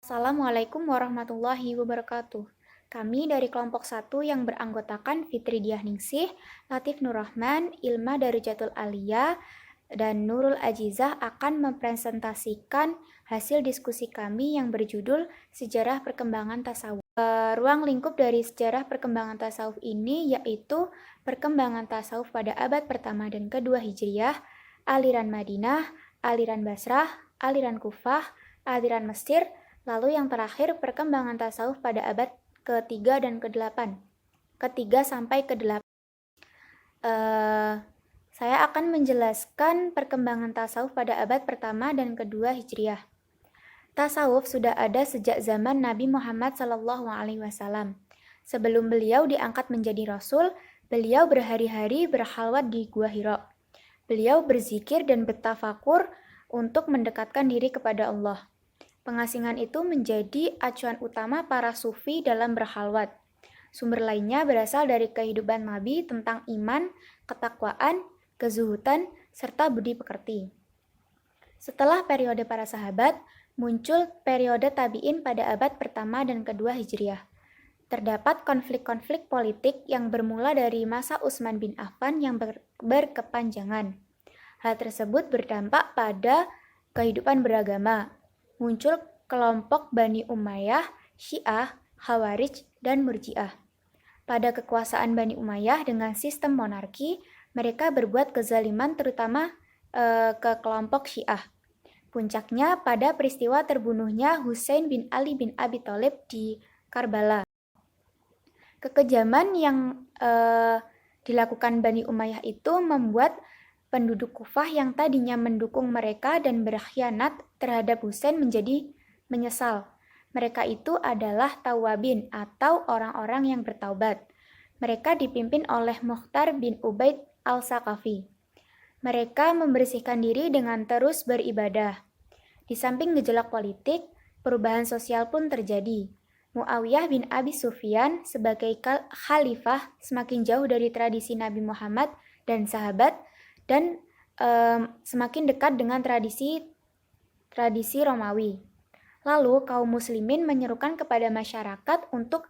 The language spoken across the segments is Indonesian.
Assalamualaikum warahmatullahi wabarakatuh. Kami dari kelompok 1 yang beranggotakan Fitri Diahningsih, Latif Nurrahman, Ilma Darujatul Aliyah, dan Nurul Ajizah akan mempresentasikan hasil diskusi kami yang berjudul Sejarah Perkembangan Tasawuf. Ruang lingkup dari sejarah perkembangan tasawuf ini yaitu perkembangan tasawuf pada abad pertama dan kedua Hijriyah, aliran Madinah, aliran Basrah, aliran Kufah, aliran Mesir, lalu yang terakhir perkembangan tasawuf pada abad ke-3 dan ke-8. Ke-3 sampai ke-8. Saya akan menjelaskan perkembangan tasawuf pada abad pertama dan kedua Hijriah. Tasawuf sudah ada sejak zaman Nabi Muhammad SAW. Sebelum beliau diangkat menjadi Rasul, beliau berhari-hari berkhalwat di Gua Hira. Beliau berzikir dan bertafakur untuk mendekatkan diri kepada Allah. Pengasingan itu menjadi acuan utama para sufi dalam berkhalwat. Sumber lainnya berasal dari kehidupan Nabi tentang iman, ketakwaan, kezuhudan, serta budi pekerti. Setelah periode para sahabat, muncul periode tabi'in pada abad pertama dan kedua Hijriah. Terdapat konflik-konflik politik yang bermula dari masa Utsman bin Affan yang berkepanjangan. Hal tersebut berdampak pada kehidupan beragama. Muncul kelompok Bani Umayyah, Syiah, Khawarij, dan Murji'ah. Pada kekuasaan Bani Umayyah dengan sistem monarki, mereka berbuat kezaliman terutama ke kelompok Syiah. Puncaknya pada peristiwa terbunuhnya Husain bin Ali bin Abi Thalib di Karbala. Kekejaman yang dilakukan Bani Umayyah itu membuat penduduk Kufah yang tadinya mendukung mereka dan berkhianat terhadap Husain menjadi menyesal. Mereka itu adalah Tawabin atau orang-orang yang bertaubat. Mereka dipimpin oleh Mukhtar bin Ubaid al-Saqafi. Mereka membersihkan diri dengan terus beribadah. Di samping gejolak politik, perubahan sosial pun terjadi. Muawiyah bin Abi Sufyan sebagai khalifah semakin jauh dari tradisi Nabi Muhammad dan sahabat dan semakin dekat dengan tradisi Romawi. Lalu kaum muslimin menyerukan kepada masyarakat untuk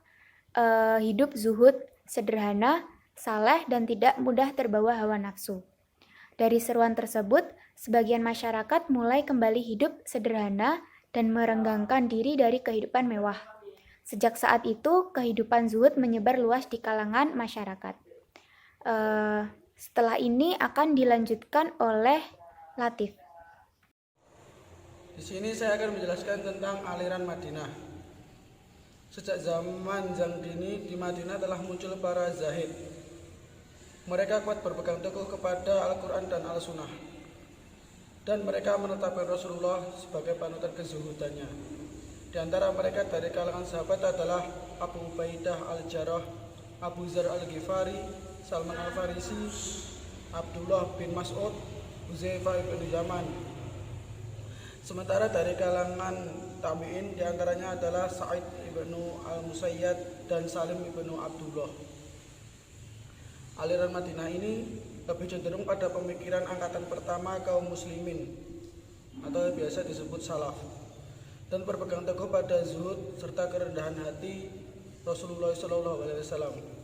hidup zuhud, sederhana, saleh, dan tidak mudah terbawa hawa nafsu. Dari seruan tersebut, sebagian masyarakat mulai kembali hidup sederhana dan merenggangkan diri dari kehidupan mewah. Sejak saat itu, kehidupan zuhud menyebar luas di kalangan masyarakat. Setelah ini akan dilanjutkan oleh Latif. Di sini saya akan menjelaskan tentang aliran Madinah. Sejak zaman yang dini di Madinah telah muncul para zahid. Mereka kuat berpegang teguh kepada Al-Quran dan Al-Sunnah. Dan mereka menetapkan Rasulullah sebagai panutan kezuhudannya. Di antara mereka dari kalangan sahabat adalah Abu Ubaidah Al-Jarrah, Abu Zar Al-Ghifari, Salman Al-Farisi, Abdullah bin Mas'ud, Huzaifah bin Yaman. Sementara dari kalangan tabi'in diantaranya adalah Sa'id ibnu Al-Musayyad dan Salim ibnu Abdullah. Aliran Madinah ini lebih cenderung pada pemikiran angkatan pertama kaum muslimin atau biasa disebut salaf, dan berpegang teguh pada zuhud serta kerendahan hati Rasulullah SAW.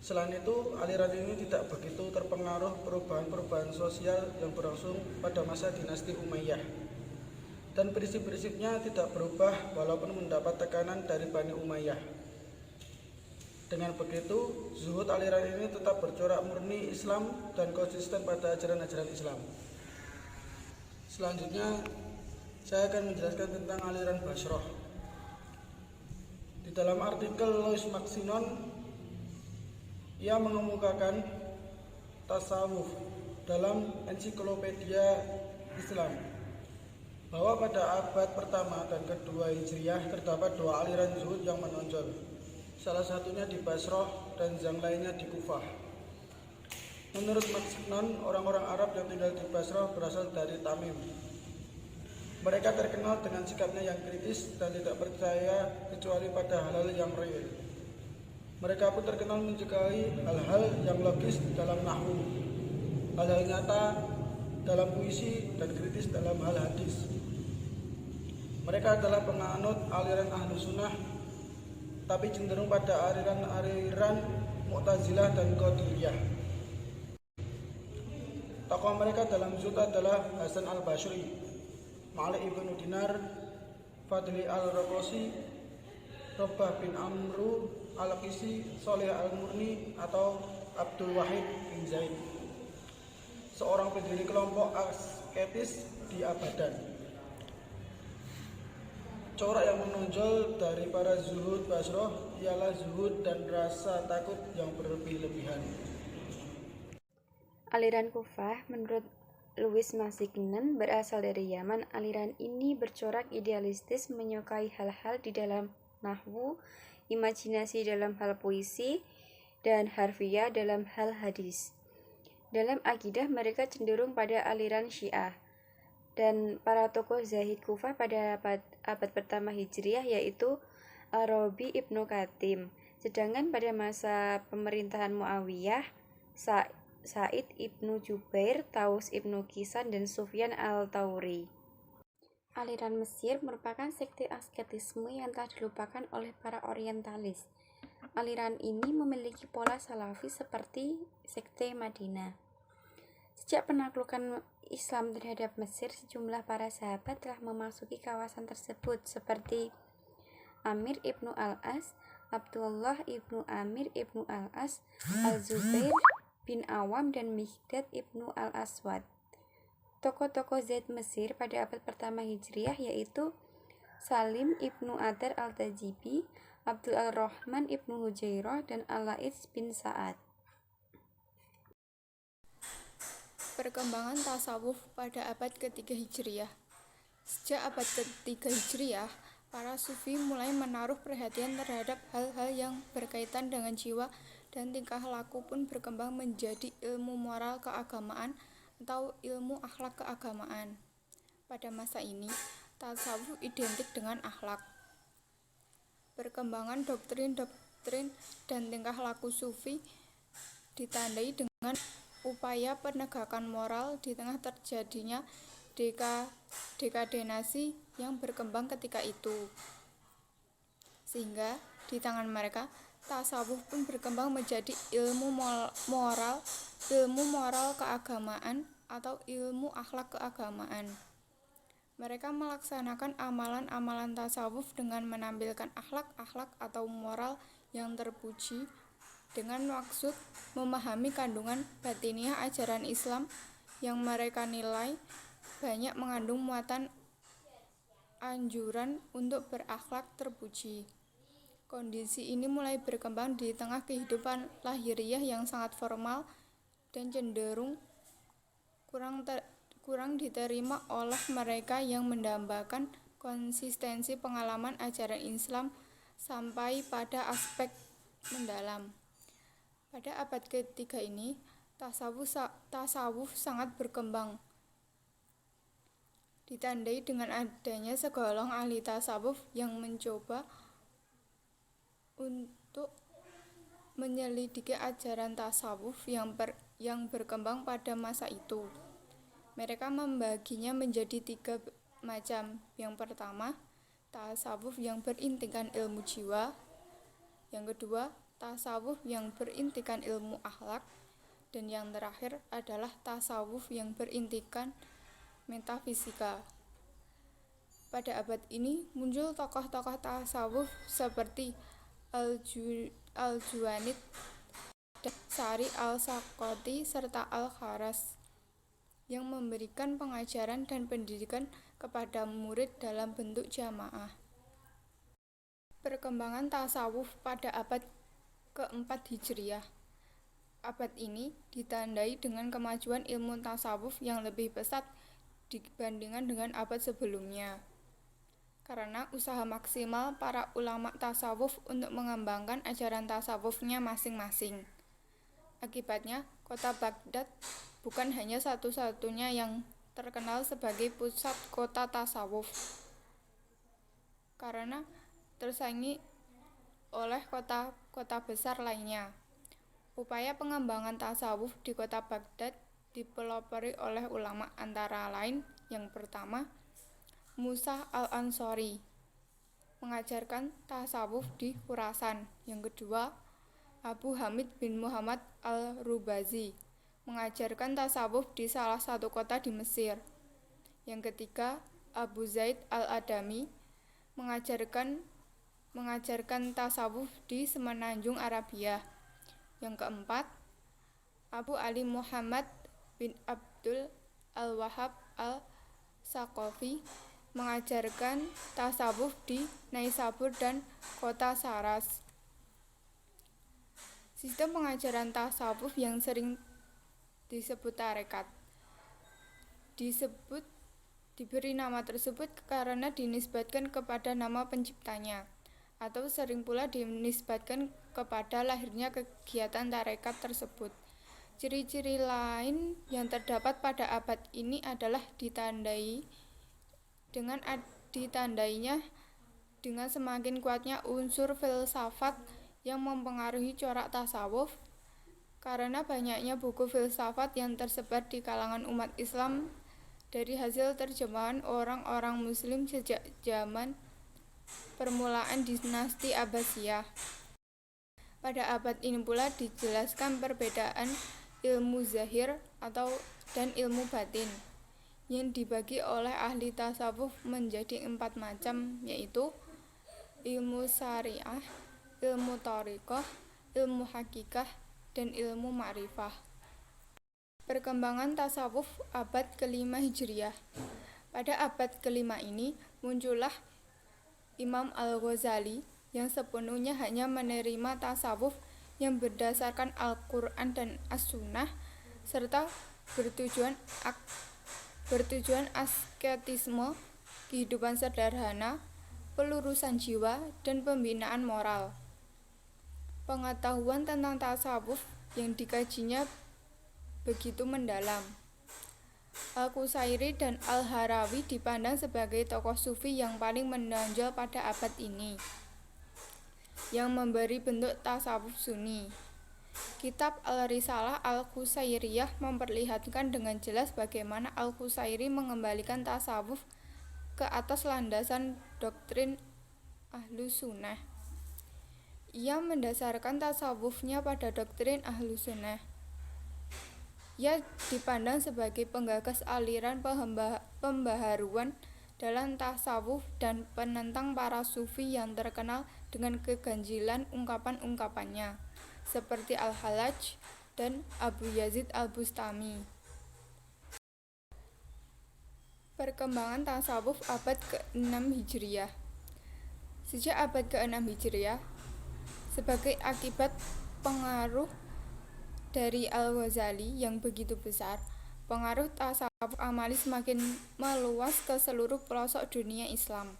Selain itu, aliran ini tidak begitu terpengaruh perubahan-perubahan sosial yang berlangsung pada masa dinasti Umayyah, dan prinsip-prinsipnya tidak berubah walaupun mendapat tekanan dari Bani Umayyah. Dengan begitu, zuhud aliran ini tetap bercorak murni Islam dan konsisten pada ajaran-ajaran Islam. Selanjutnya, saya akan menjelaskan tentang aliran Basrah. Di dalam artikel Louis Maxinon, ia mengemukakan tasawuf dalam ensiklopedia Islam bahwa pada abad pertama dan kedua Hijriah terdapat dua aliran zuhud yang menonjol. Salah satunya di Basrah dan yang lainnya di Kufah. Menurut Maxinon, orang-orang Arab yang tinggal di Basrah berasal dari Tamim. Mereka terkenal dengan sikapnya yang kritis dan tidak percaya kecuali pada hal-hal yang real. Mereka pun terkenal menyukai hal-hal yang logis dalam nahwu, hal-hal nyata dalam puisi, dan kritis dalam hal hadis. Mereka adalah penganut aliran Ahlus Sunnah, tapi cenderung pada aliran Mu'tazilah dan Qadiriyah. Tokoh mereka dalam Zuhud adalah Hasan al-Basri, Malik ibnu Dinar, Fadli al-Raqasi, Robah bin Amru al-Qisi, Soleh al-Murni, atau Abdul Wahid bin Zaid, seorang pendiri kelompok asketis di Abadan. Corak yang menonjol dari para zuhud Basroh ialah zuhud dan rasa takut yang berlebih-lebihan. Aliran Kufah menurut Louis Massignon berasal dari Yaman. Aliran ini bercorak idealistis, menyukai hal-hal di dalam nahwu, imajinasi dalam hal puisi, dan harfiah dalam hal hadis. Dalam akidah mereka cenderung pada aliran Syiah. Dan para tokoh Zahid Kufah pada abad pertama Hijriah yaitu Al-Rabi Ibnu Katim. Sedangkan pada masa pemerintahan Muawiyah, Sa'id Ibnu Jubair, Taus Ibnu Kisan, dan Sufyan al-Tauri. Aliran Mesir merupakan sekte asketisme yang telah dilupakan oleh para orientalis. Aliran ini memiliki pola salafi seperti sekte Madinah. Sejak penaklukan Islam terhadap Mesir, sejumlah para sahabat telah memasuki kawasan tersebut seperti Amir ibnu Al-As, Abdullah ibnu Amir ibnu Al-As, Al-Zubair bin Awam, dan Mikdad ibnu Al-Aswad. Tokoh-tokoh Zaid Mesir pada abad pertama Hijriah yaitu Salim ibnu Adar al-Tajibi, Abdul al-Rahman ibnu Hujairah, dan Al-La'its bin Sa'ad. Perkembangan tasawuf pada abad ketiga Hijriah. Sejak abad ketiga Hijriah, para sufi mulai menaruh perhatian terhadap hal-hal yang berkaitan dengan jiwa, dan tingkah laku pun berkembang menjadi ilmu moral keagamaan atau ilmu akhlak keagamaan. Pada masa ini, tasawuf identik dengan akhlak. Perkembangan doktrin-doktrin dan tingkah laku sufi ditandai dengan upaya penegakan moral di tengah terjadinya dekadenasi yang berkembang ketika itu. Sehingga di tangan mereka, tasawuf pun berkembang menjadi ilmu moral keagamaan atau ilmu akhlak keagamaan. Mereka melaksanakan amalan-amalan tasawuf dengan menampilkan akhlak-akhlak atau moral yang terpuji, dengan maksud memahami kandungan batiniah ajaran Islam yang mereka nilai banyak mengandung muatan anjuran untuk berakhlak terpuji. Kondisi ini mulai berkembang di tengah kehidupan lahiriah yang sangat formal dan cenderung kurang diterima oleh mereka yang mendambakan konsistensi pengalaman ajaran Islam sampai pada aspek mendalam. Pada abad ketiga ini, tasawuf sangat berkembang, ditandai dengan adanya segolong ahli tasawuf yang mencoba untuk menyelidiki ajaran tasawuf yang berkembang pada masa itu. Mereka membaginya menjadi 3 macam. Yang pertama, tasawuf yang berintikan ilmu jiwa. Yang kedua, tasawuf yang berintikan ilmu akhlak, dan yang terakhir adalah tasawuf yang berintikan metafisika. Pada abad ini muncul tokoh-tokoh tasawuf seperti Al-Juwanid, Sari al-Sakoti, serta Al-Kharas yang memberikan pengajaran dan pendidikan kepada murid dalam bentuk jamaah. Perkembangan tasawuf pada abad keempat Hijriah. Abad ini ditandai dengan kemajuan ilmu tasawuf yang lebih pesat dibandingkan dengan abad sebelumnya, karena usaha maksimal para ulama tasawuf untuk mengembangkan ajaran tasawufnya masing-masing. Akibatnya, kota Baghdad bukan hanya satu-satunya yang terkenal sebagai pusat kota tasawuf, karena tersaingi oleh kota-kota besar lainnya. Upaya pengembangan tasawuf di kota Baghdad dipelopori oleh ulama antara lain yang pertama, Musa al-Ansori, mengajarkan tasawuf di Khurasan. Yang kedua, Abu Hamid bin Muhammad al-Rubazi, mengajarkan tasawuf di salah satu kota di Mesir. Yang ketiga, Abu Zaid al-Adami, mengajarkan tasawuf di semenanjung Arabia. Yang keempat, Abu Ali Muhammad bin Abdul al-Wahhab al-Saqafi, mengajarkan tasawuf di Naisabur dan kota Saras. Sistem pengajaran tasawuf yang sering disebut tarekat diberi nama tersebut karena dinisbatkan kepada nama penciptanya, atau sering pula dinisbatkan kepada lahirnya kegiatan tarekat tersebut. Ciri-ciri lain yang terdapat pada abad ini adalah ditandainya dengan semakin kuatnya unsur filsafat yang mempengaruhi corak tasawuf, karena banyaknya buku filsafat yang tersebar di kalangan umat Islam dari hasil terjemahan orang-orang Muslim sejak zaman permulaan dinasti Abbasiyah. Pada abad ini pula dijelaskan perbedaan ilmu zahir dan ilmu batin yang dibagi oleh ahli tasawuf menjadi 4 macam, yaitu ilmu syariah, ilmu thariqah, ilmu hakikah, dan ilmu ma'rifah. Perkembangan tasawuf abad ke-5 Hijriah. Pada abad ke-5 ini muncullah Imam Al-Ghazali yang sepenuhnya hanya menerima tasawuf yang berdasarkan Al-Quran dan As-Sunnah, serta bertujuan asketisme, kehidupan sederhana, pelurusan jiwa, dan pembinaan moral. Pengetahuan tentang tasawuf yang dikajinya begitu mendalam. Al-Qusairi dan Al-Harawi dipandang sebagai tokoh sufi yang paling menonjol pada abad ini, yang memberi bentuk tasawuf sunni. Kitab Al-Risalah Al-Qusairiyah memperlihatkan dengan jelas bagaimana Al-Qusairi mengembalikan tasawuf ke atas landasan doktrin Ahlus Sunnah. Ia mendasarkan tasawufnya pada doktrin Ahlus Sunnah. Ia dipandang sebagai penggagas aliran pembaharuan dalam tasawuf dan penentang para sufi yang terkenal dengan keganjilan ungkapan-ungkapannya, seperti Al-Hallaj dan Abu Yazid Al-Bustami. Perkembangan tasawuf abad ke-6 Hijriah. Sejak abad ke-6 Hijriah, sebagai akibat pengaruh dari Al-Ghazali yang begitu besar, pengaruh tasawuf amali semakin meluas ke seluruh pelosok dunia Islam.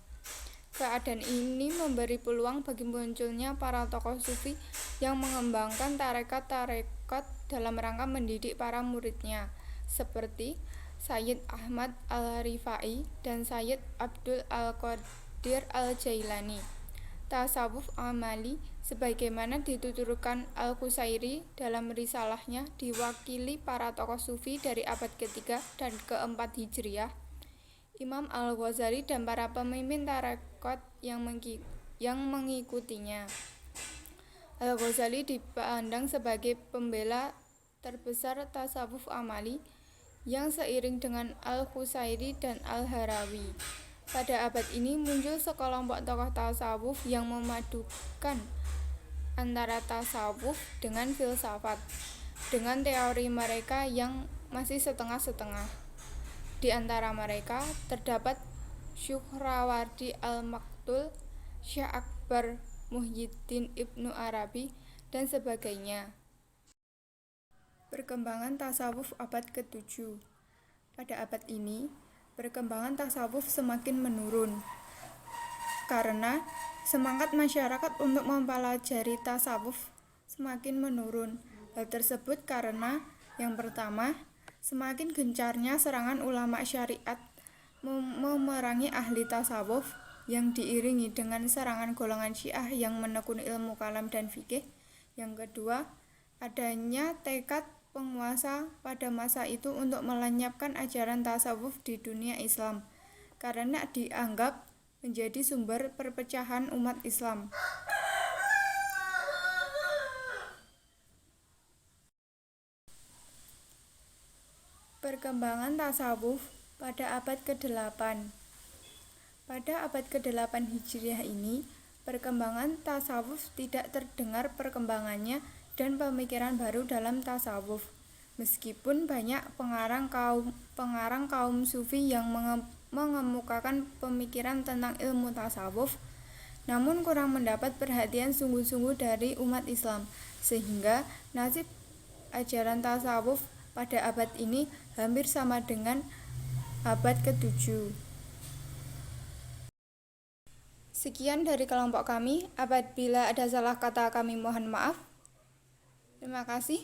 Keadaan ini memberi peluang bagi munculnya para tokoh sufi yang mengembangkan tarekat-tarekat dalam rangka mendidik para muridnya, seperti Sayyid Ahmad Al-Rifai dan Sayyid Abdul Al-Qadir Al-Jailani. Tasawuf amali sebagaimana dituturkan Al-Qusairi dalam risalahnya diwakili para tokoh sufi dari abad ke-3 dan ke-4 Hijriah, Imam Al-Ghazali dan para pemimpin tarekat yang mengikutinya. Al-Ghazali dipandang sebagai pembela terbesar tasawuf amali yang seiring dengan Al-Qusairi dan Al-Harawi. Pada abad ini muncul sekelompok tokoh tasawuf yang memadukan antara tasawuf dengan filsafat, dengan teori mereka yang masih setengah-setengah. Di antara mereka terdapat Syuhrawardi Al-Maktul, Syekh Akbar Muhyiddin Ibnu Arabi, dan sebagainya. Perkembangan tasawuf abad ke-7. Pada abad ini, perkembangan tasawuf semakin menurun karena semangat masyarakat untuk mempelajari tasawuf semakin menurun. Hal tersebut karena yang pertama, semakin gencarnya serangan ulama syariat memerangi ahli tasawuf yang diiringi dengan serangan golongan Syiah yang menekuni ilmu kalam dan fikih. Yang kedua, adanya tekad penguasa pada masa itu untuk melenyapkan ajaran tasawuf di dunia Islam. karena dianggap menjadi sumber perpecahan umat Islam. Perkembangan tasawuf pada abad ke-8. Pada abad ke-8 Hijriah ini, perkembangan tasawuf tidak terdengar perkembangannya dan pemikiran baru dalam tasawuf. Meskipun banyak pengarang kaum sufi yang mengemukakan pemikiran tentang ilmu tasawuf, namun kurang mendapat perhatian sungguh-sungguh dari umat Islam, sehingga nasib ajaran tasawuf pada abad ini hampir sama dengan abad ke-7. Sekian dari kelompok kami. Apabila ada salah kata kami mohon maaf. Terima kasih.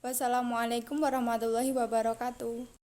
Wassalamualaikum warahmatullahi wabarakatuh.